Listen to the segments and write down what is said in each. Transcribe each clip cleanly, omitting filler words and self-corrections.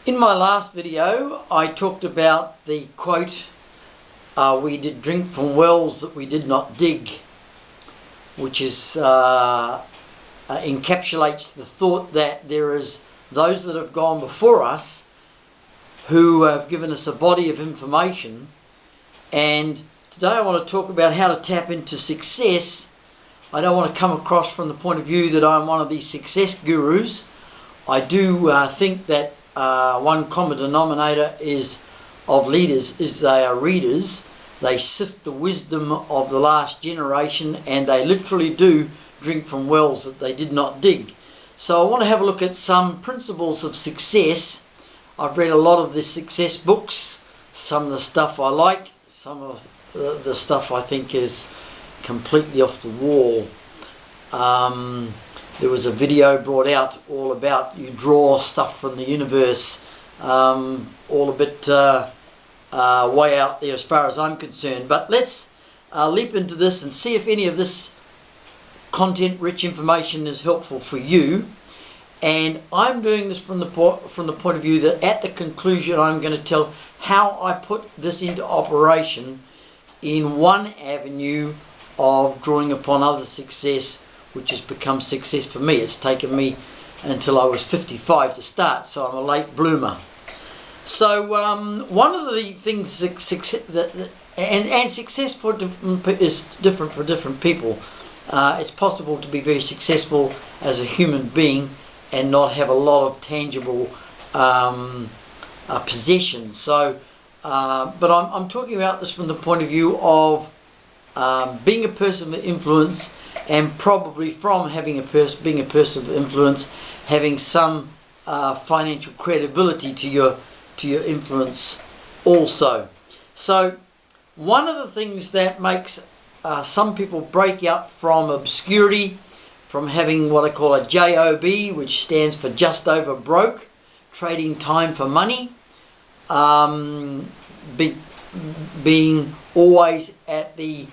In my last video, I talked about the quote, we did drink from wells that we did not dig, which is encapsulates the thought that there is those that have gone before us who have given us a body of information. And today I want to talk about how to tap into success. I don't want to come across from the point of view that I'm one of these success gurus. I do think that one common denominator of leaders is they are readers. They sift the wisdom of the last generation, and they literally do drink from wells that they did not dig. So I want to have a look at some principles of success. I've read a lot of the success books. Some of the stuff I like, some of the stuff I think is completely off the wall. There was a video brought out all about you draw stuff from the universe, all a bit way out there as far as I'm concerned. But let's leap into this and see if any of this content-rich information is helpful for you. And I'm doing this from the point of view that at the conclusion I'm going to tell how I put this into operation in one avenue of drawing upon other success, which has become success for me. It's taken me until I was 55 to start, so I'm a late bloomer. So one of the things success is different for different people. It's possible to be very successful as a human being and not have a lot of tangible possessions. So, but I'm talking about this from the point of view of being a person of influence, and probably from being a person of influence, having some financial credibility to your influence also. So one of the things that makes some people break out from obscurity, from having what I call a JOB, which stands for just over broke, trading time for money, being always at the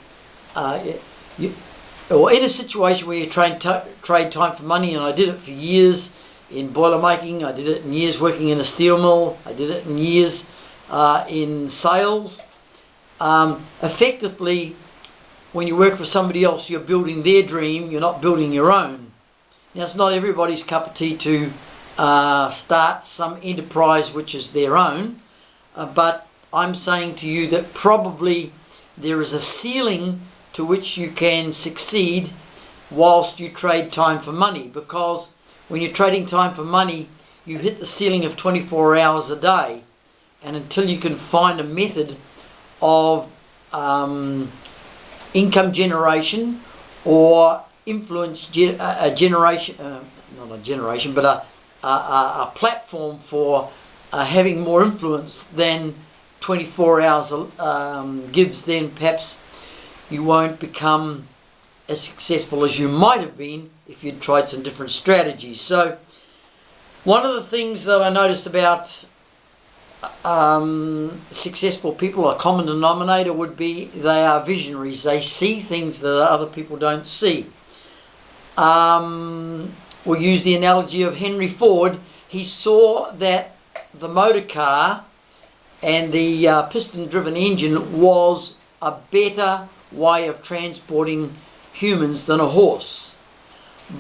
or in a situation where you trade time for money. And I did it for years in boiler making, I did it in years working in a steel mill, I did it in years in sales. Effectively, when you work for somebody else, you're building their dream, you're not building your own. Now, it's not everybody's cup of tea to start some enterprise which is their own, but I'm saying to you that probably there is a ceiling to which you can succeed whilst you trade time for money, because when you're trading time for money, you hit the ceiling of 24 hours a day, and until you can find a method of income generation or influence generation, not a generation, but a platform for having more influence than 24 hours gives, then perhaps you won't become as successful as you might have been if you'd tried some different strategies. So one of the things that I notice about successful people, a common denominator would be they are visionaries. They see things that other people don't see. We'll use the analogy of Henry Ford. He saw that the motor car and the piston-driven engine was a better way of transporting humans than a horse.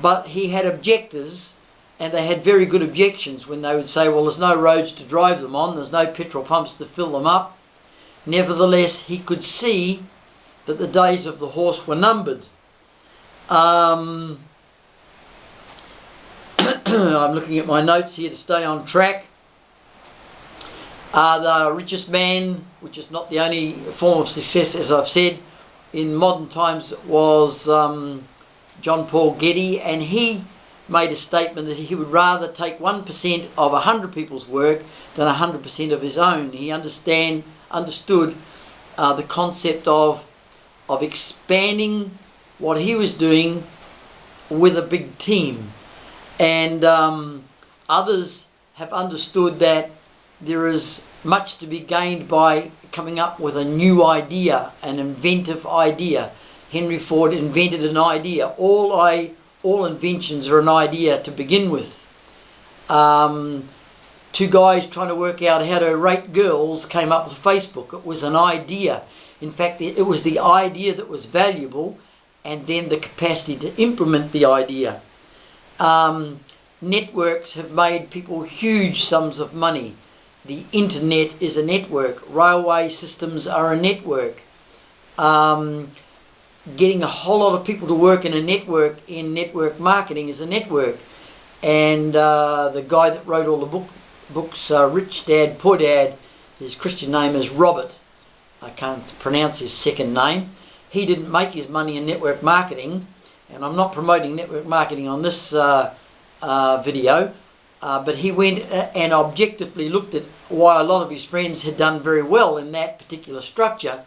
But he had objectors, and they had very good objections when they would say, well, there's no roads to drive them on, there's no petrol pumps to fill them up. Nevertheless, he could see that the days of the horse were numbered. I'm looking at my notes here to stay on track. The richest man, which is not the only form of success, as I've said, in modern times was John Paul Getty, and he made a statement that he would rather take 1% of 100 people's work than 100% of his own. He understood the concept of expanding what he was doing with a big team, and others have understood that there is much to be gained by coming up with a new idea, an inventive idea. Henry Ford invented an idea. All inventions are an idea to begin with. two guys trying to work out how to rate girls came up with Facebook. It was an idea. In fact, it was the idea that was valuable, and then the capacity to implement the idea. Networks have made people huge sums of money. The internet is a network. Railway systems are a network. Getting a whole lot of people to work in a network in network marketing is a network. And the guy that wrote all the books, Rich Dad, Poor Dad, his Christian name is Robert. I can't pronounce his second name. He didn't make his money in network marketing, and I'm not promoting network marketing on this video, but he went and objectively looked at why a lot of his friends had done very well in that particular structure,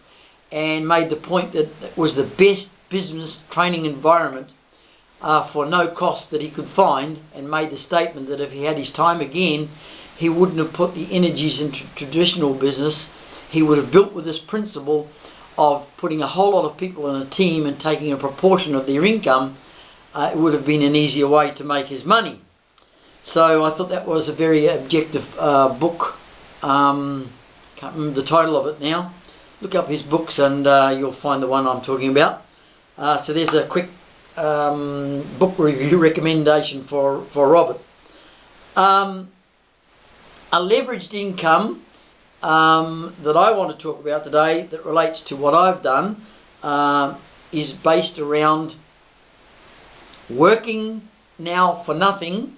and made the point that it was the best business training environment for no cost that he could find, and made the statement that if he had his time again, he wouldn't have put the energies into traditional business. He would have built with this principle of putting a whole lot of people in a team and taking a proportion of their income. It would have been an easier way to make his money. So I thought that was a very objective book. Can't remember the title of it now. Look up his books and you'll find the one I'm talking about. So there's a quick book review recommendation for Robert. A leveraged income that I want to talk about today that relates to what I've done is based around working now for nothing,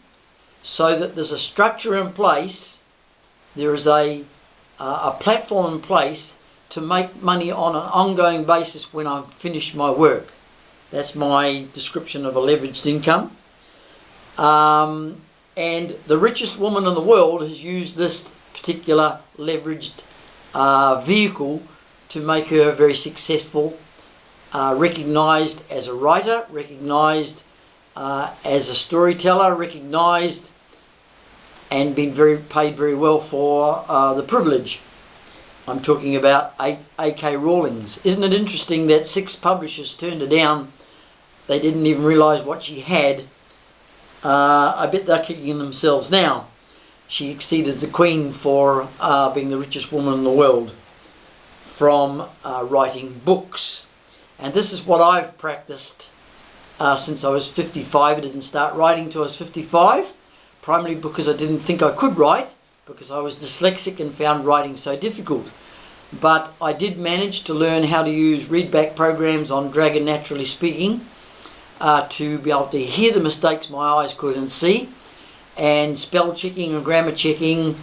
so that there's a structure in place, there is a platform in place to make money on an ongoing basis when I've finished my work. That's my description of a leveraged income. And the richest woman in the world has used this particular leveraged vehicle to make her very successful, recognised as a writer, recognised as a storyteller, recognised and been paid very well for the privilege. I'm talking about A.K. Rawlings. Isn't it interesting that 6 publishers turned her down? They didn't even realise what she had. I bet they're kicking themselves now. She exceeded the Queen for being the richest woman in the world from writing books. And this is what I've practiced since I was 55. I didn't start writing till I was 55, primarily because I didn't think I could write, because I was dyslexic and found writing so difficult. But I did manage to learn how to use readback programs on Dragon Naturally Speaking to be able to hear the mistakes my eyes couldn't see, and spell checking and grammar checking.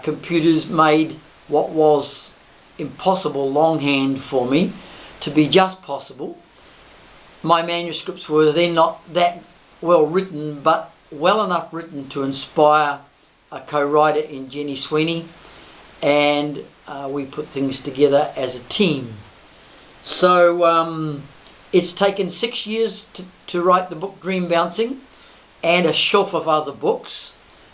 Computers made what was impossible longhand for me to be just possible. My manuscripts were then not that well written, but well enough written to inspire a co-writer in Jenny Sweeney, and we put things together as a team. So it's taken 6 years to write the book Dream Bouncing, and a shelf of other books.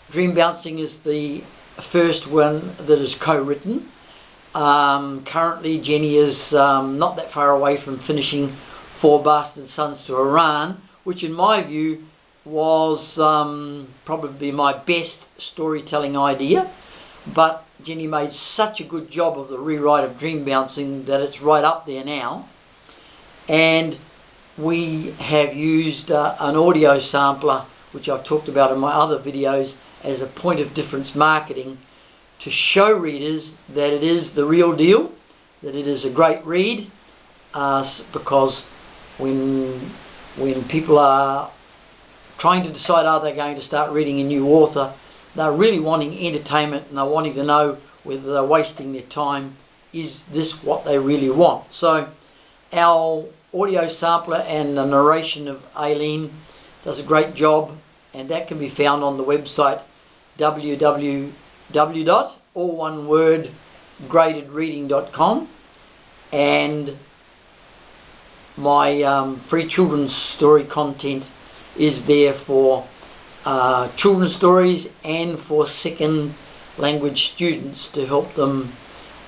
Dream Bouncing is the first one that is co-written. Currently Jenny is not that far away from finishing Four Bastard Sons to Iran, which in my view was probably my best storytelling idea, but Jenny made such a good job of the rewrite of Dream Bouncing that it's right up there now. And we have used an audio sampler, which I've talked about in my other videos, as a point of difference marketing to show readers that it is the real deal, that it is a great read, because when people are trying to decide are they going to start reading a new author, they're really wanting entertainment, and they're wanting to know whether they're wasting their time. Is this what they really want? So our audio sampler and the narration of Aileen does a great job, and that can be found on the website www.allonewordgradedreading.com, and my free children's story content is there for children's stories and for second language students to help them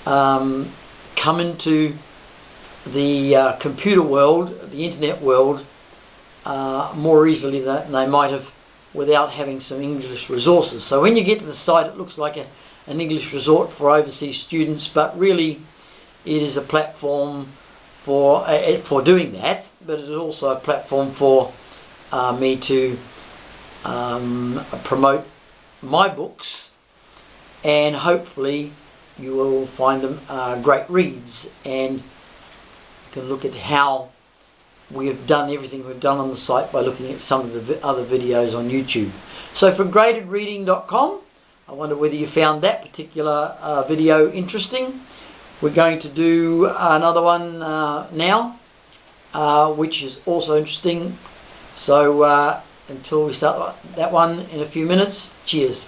come into the computer world, the internet world, more easily than they might have without having some English resources. So when you get to the site, it looks like an English resort for overseas students, but really it is a platform for doing that, but it is also a platform for me to promote my books, and hopefully you will find them great reads, and you can look at how we have done everything we've done on the site by looking at some of the other videos on YouTube. So from gradedreading.com, I wonder whether you found that particular video interesting. We're going to do another one now, which is also interesting. So until we start that one in a few minutes, cheers.